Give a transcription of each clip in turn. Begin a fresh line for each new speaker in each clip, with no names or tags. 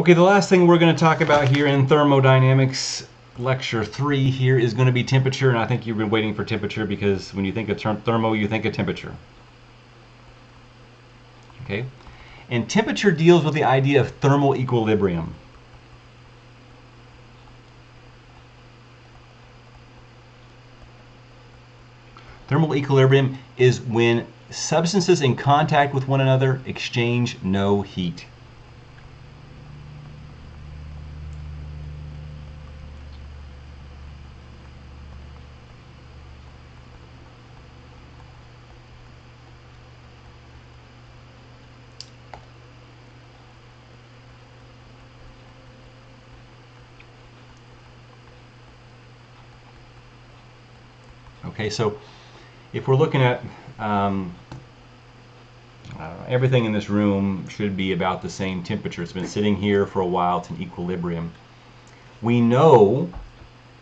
Okay, the last thing we're going to talk about here in thermodynamics lecture 3 here is going to be temperature, and I think you've been waiting for temperature because when you think of thermo, you think of temperature. Okay, and temperature deals with the idea of thermal equilibrium. Thermal equilibrium is when substances in contact with one another exchange no heat. Okay, so if we're looking at everything in this room should be about the same temperature. It's been sitting here for a while. It's in equilibrium. We know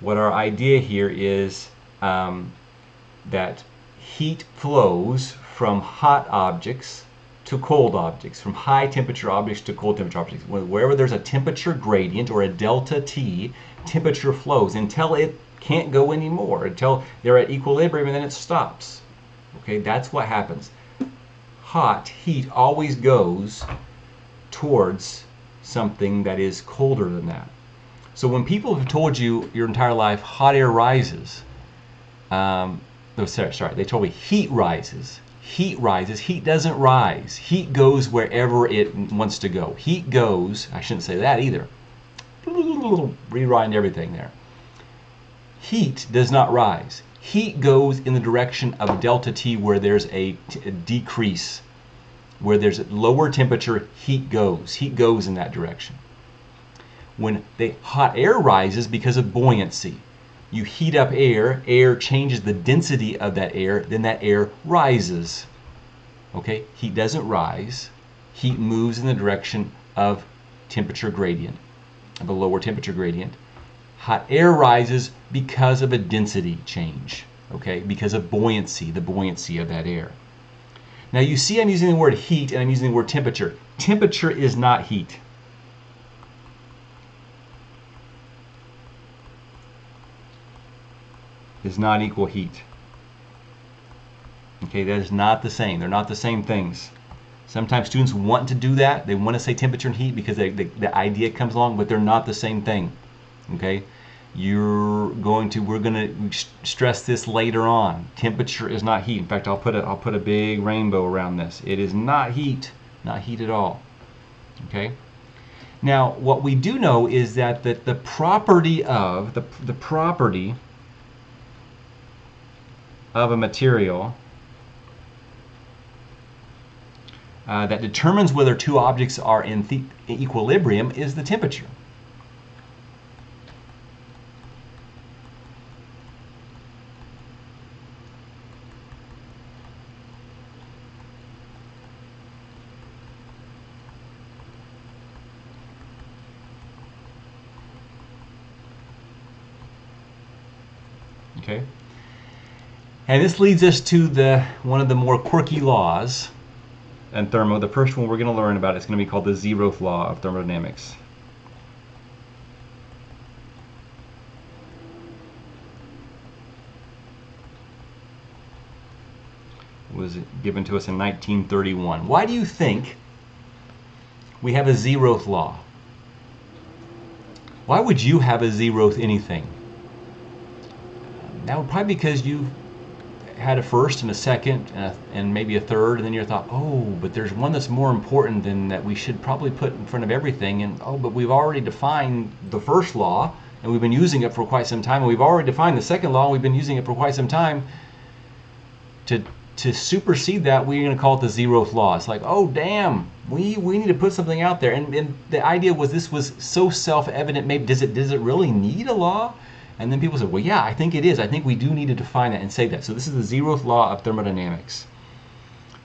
what our idea here is, that heat flows from hot objects to cold objects, from high temperature objects to cold temperature objects. Wherever there's a temperature gradient or a delta T, temperature flows until it can't go anymore, until they're at equilibrium, and then it stops. Okay, that's what happens. Hot heat always goes towards something that is colder than that. So when people have told you your entire life hot air rises, they told me heat rises. Heat rises. Heat doesn't rise. Heat goes wherever it wants to go. Heat goes, I shouldn't say that either. Rewind everything there. Heat does not rise. Heat goes in the direction of delta T, where there's a decrease. Where there's a lower temperature, heat goes. Heat goes in that direction. When the hot air rises because of buoyancy, you heat up air, air changes the density of that air, then that air rises. Okay, heat doesn't rise. Heat moves in the direction of temperature gradient, of a lower temperature gradient. Hot air rises because of a density change, okay, because of buoyancy, the buoyancy of that air. Now you see I'm using the word heat and I'm using the word temperature. Temperature is not heat. Does not equal heat. Okay, that is not the same. They're not the same things. Sometimes students want to do that. They want to say temperature and heat because the idea comes along, but they're not the same thing. Okay, we're going to stress this later on. Temperature is not heat. In fact, I'll put a big rainbow around this. It is not heat at all. Okay. Now, what we do know is that the property of the property of a material that determines whether two objects are in equilibrium is the temperature. Okay. And this leads us to one of the more quirky laws in thermo. The first one we're going to learn about is going to be called the zeroth law of thermodynamics. It was given to us in 1931. Why do you think we have a zeroth law? Why would you have a zeroth anything? That would probably because you had a first and a second and maybe a third, and then you thought, oh, but there's one that's more important than that we should probably put in front of everything, and oh, but we've already defined the first law and we've been using it for quite some time, and we've already defined the second law and we've been using it for quite some time. To supersede that, we're going to call it the zeroth law. It's like, oh damn, we need to put something out there, and the idea was this was so self-evident. Maybe does it really need a law? And then people said, well, yeah, I think it is. I think we do need to define that and say that. So this is the zeroth law of thermodynamics.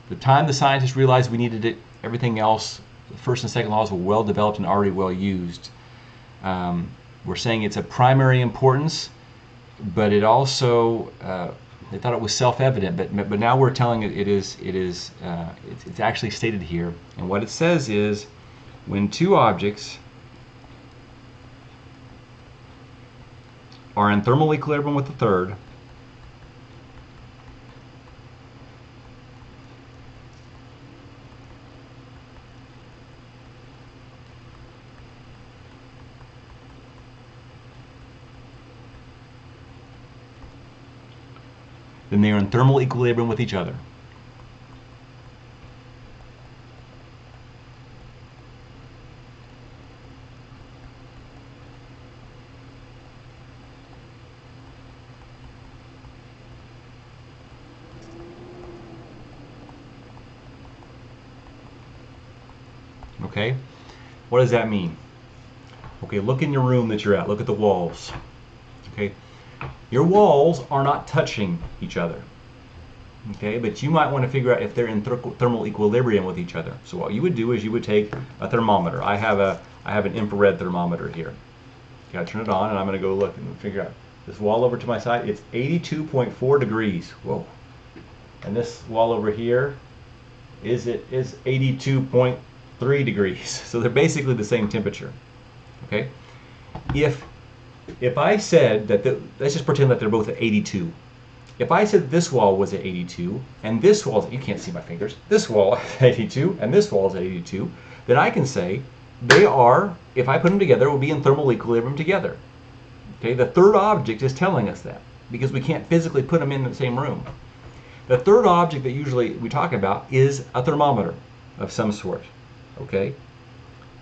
The time the scientists realized we needed it, everything else, the first and second laws were well developed and already well used. We're saying it's of primary importance, but it also, they thought it was self-evident, but now we're telling it it's actually stated here. And what it says is, when two objects are in thermal equilibrium with the third, then they are in thermal equilibrium with each other. Okay, what does that mean? Okay, look in your room that you're at. Look at the walls. Okay, your walls are not touching each other. Okay, but you might want to figure out if they're in thermal equilibrium with each other. So what you would do is you would take a thermometer. I have an infrared thermometer here. Okay, I turn it on and I'm going to go look and figure out this wall over to my side. It's 82.4 degrees. Whoa! And this wall over here is 82.3 degrees. So they're basically the same temperature. Okay, if I said that let's just pretend that they're both at 82. If I said this wall was at 82 and this wall, you can't see my fingers, this wall is 82 and this wall is at 82, then I can say they are, if I put them together, will be in thermal equilibrium together. Okay, the third object is telling us that because we can't physically put them in the same room. The third object that usually we talk about is a thermometer of some sort. Okay,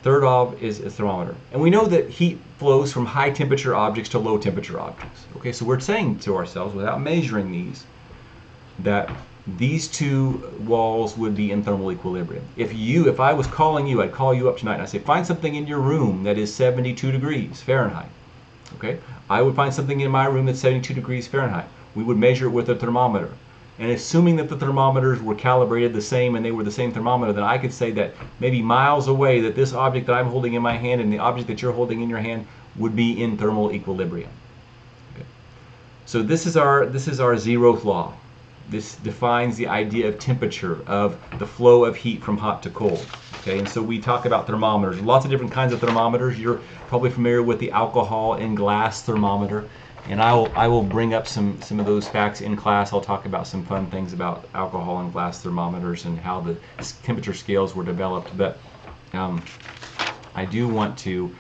third ob is a thermometer, and we know that heat flows from high temperature objects to low temperature objects. Okay, so we're saying to ourselves, without measuring these, that these two walls would be in thermal equilibrium. If I was calling you, I'd call you up tonight and I'd say, find something in your room that is 72 degrees Fahrenheit. Okay, I would find something in my room that's 72 degrees Fahrenheit. We would measure it with a thermometer. And assuming that the thermometers were calibrated the same and they were the same thermometer, then I could say that maybe miles away that this object that I'm holding in my hand and the object that you're holding in your hand would be in thermal equilibrium. Okay. So this is our zeroth law. This defines the idea of temperature, of the flow of heat from hot to cold. Okay, and so we talk about thermometers. Lots of different kinds of thermometers. You're probably familiar with the alcohol and glass thermometer. And I will bring up some of those facts in class. I'll talk about some fun things about alcohol and glass thermometers and how the temperature scales were developed. But I do want to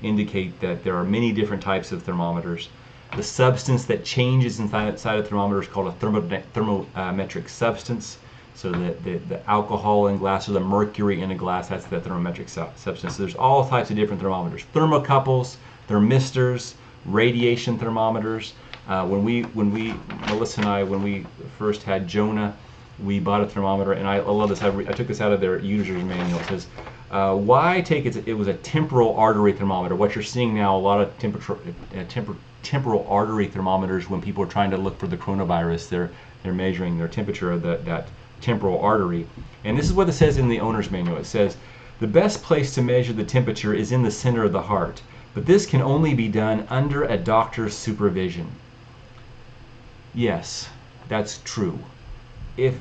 indicate that there are many different types of thermometers. The substance that changes inside a thermometer is called a thermometric substance. So the alcohol in glass or the mercury in a glass, that's the thermometric substance. So there's all types of different thermometers. Thermocouples, thermistors, radiation thermometers. Melissa and I, when we first had Jonah, we bought a thermometer, and I love this. I took this out of their user's manual. It says, why take it? It was a temporal artery thermometer. What you're seeing now, a lot of temporal artery thermometers, when people are trying to look for the coronavirus, they're measuring their temperature of that temporal artery. And this is what it says in the owner's manual. It says, the best place to measure the temperature is in the center of the heart. But this can only be done under a doctor's supervision. Yes, that's true. If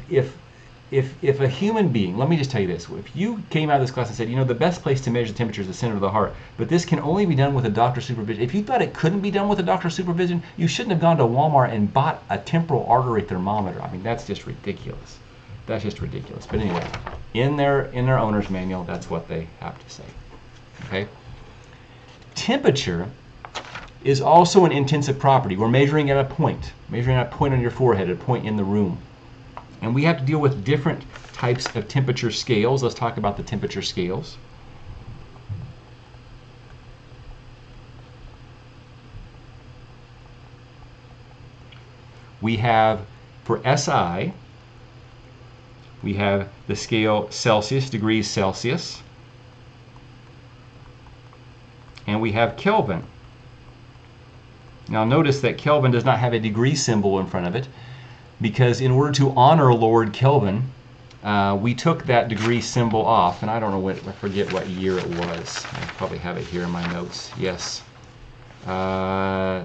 a human being, let me just tell you this, if you came out of this class and said, you know, the best place to measure the temperature is the center of the heart, but this can only be done with a doctor's supervision. If you thought it couldn't be done with a doctor's supervision, you shouldn't have gone to Walmart and bought a temporal artery thermometer. I mean, that's just ridiculous. That's just ridiculous. But anyway, in their owner's manual, that's what they have to say. Okay? Temperature is also an intensive property. We're measuring at a point on your forehead, a point in the room. And we have to deal with different types of temperature scales. Let's talk about the temperature scales. We have, for SI, we have the scale Celsius, degrees Celsius. And we have Kelvin. Now notice that Kelvin does not have a degree symbol in front of it, because in order to honor Lord Kelvin, we took that degree symbol off, and I don't know I forget what year it was. I probably have it here in my notes. Yes. I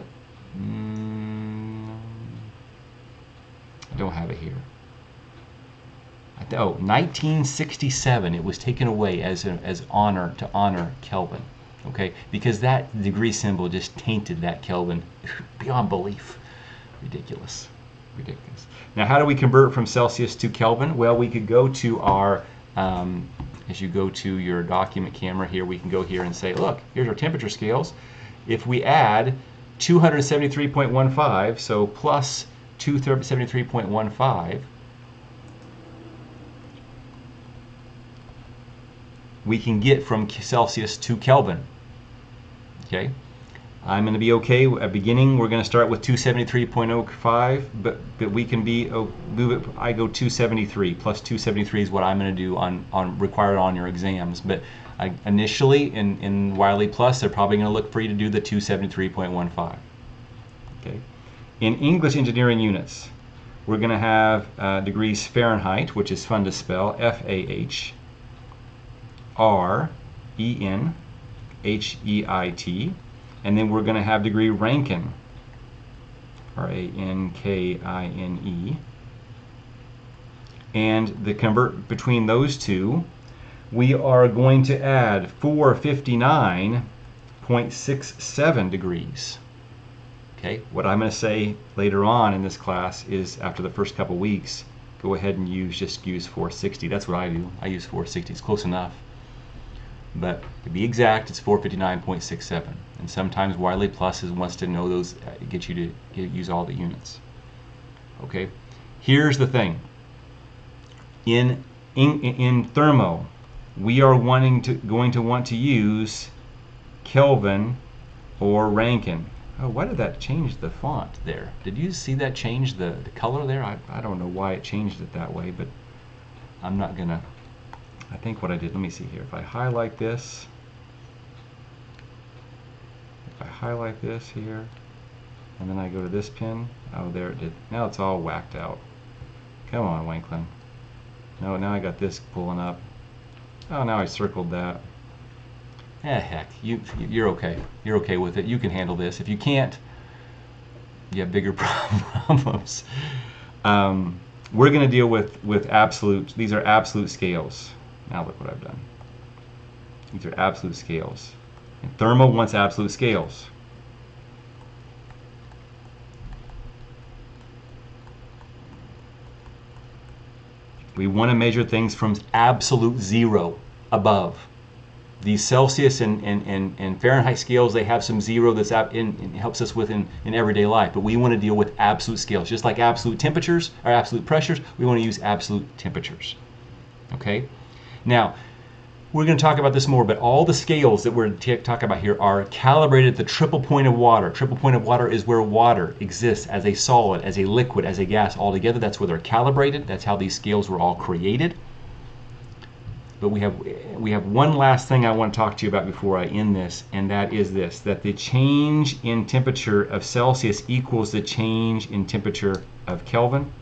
don't have it here. 1967. It was taken away as honor, to honor Kelvin. Okay, because that degree symbol just tainted that Kelvin beyond belief. Ridiculous. Ridiculous. Now, how do we convert from Celsius to Kelvin? Well, we could go to our, as you go to your document camera here, we can go here and say, look, here's our temperature scales. If we add 273.15, so plus 273.15, we can get from Celsius to Kelvin. Okay, I'm going to be okay at beginning. We're going to start with 273.05, but we can be move it. I go 273 plus 273 is what I'm going to do on required on your exams. But initially in Wiley Plus, they're probably going to look for you to do the 273.15. Okay, in English engineering units, we're going to have degrees Fahrenheit, which is fun to spell, F-A-H. R-E-N-H-E-I-T, and then we're going to have degree Rankine, R-A-N-K-I-N-E, and the convert between those two, we are going to add 459.67 degrees. Okay, what I'm going to say later on in this class is after the first couple weeks, go ahead and just use 460. That's what I do. I use 460. It's close enough. But to be exact, it's 459.67. And sometimes Wiley Plus wants to know those, get you to use all the units. Okay, here's the thing. In thermo, we are going to want to use Kelvin or Rankine. Oh, why did that change the font there? Did you see that change the color there? I don't know why it changed it that way, but I'm not gonna. I think what I did, let me see here. If I highlight this, here, and then I go to this pin, oh, there it did. Now it's all whacked out. Come on, Wanklin. No, now I got this pulling up. Oh, now I circled that. Heck, you're okay. You're okay with it. You can handle this. If you can't, you have bigger problems. We're going to deal with absolute. These are absolute scales. Now look what I've done. These are absolute scales. And thermo wants absolute scales. We want to measure things from absolute zero above. These Celsius and Fahrenheit scales, they have some zero that's helps us with in everyday life. But we want to deal with absolute scales. Just like absolute temperatures or absolute pressures, we want to use absolute temperatures. Okay? Now, we're going to talk about this more, but all the scales that we're talking about here are calibrated at the triple point of water. Triple point of water is where water exists as a solid, as a liquid, as a gas all together. That's where they're calibrated. That's how these scales were all created. But we have one last thing I want to talk to you about before I end this, and that is this, that the change in temperature of Celsius equals the change in temperature of Kelvin,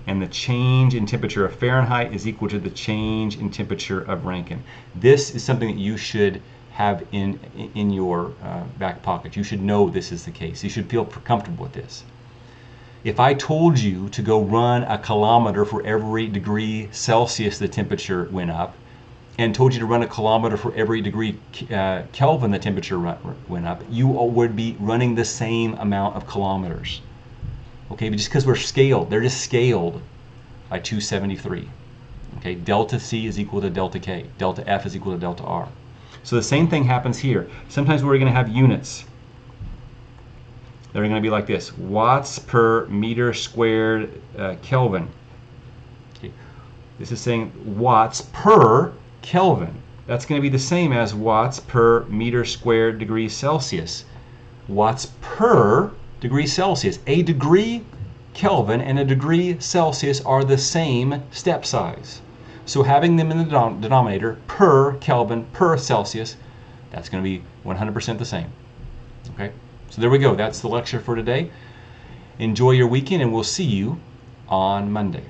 and the change in temperature of Fahrenheit is equal to the change in temperature of Rankine. This is something that you should have in your back pocket. You should know this is the case. You should feel comfortable with this. If I told you to go run a kilometer for every degree Celsius the temperature went up, and told you to run a kilometer for every degree Kelvin the temperature went up, you would be running the same amount of kilometers. Okay, but just because we're scaled, they're just scaled by 273. Okay, delta C is equal to delta K. Delta F is equal to delta R. So the same thing happens here. Sometimes we're going to have units. They're going to be like this: watts per meter squared Kelvin. Okay. This is saying watts per Kelvin. That's going to be the same as watts per meter squared degree Celsius. Watts per degree Celsius. A degree Kelvin and a degree Celsius are the same step size. So having them in the denominator, per Kelvin, per Celsius, that's going to be 100% the same. Okay? So there we go. That's the lecture for today. Enjoy your weekend, and we'll see you on Monday.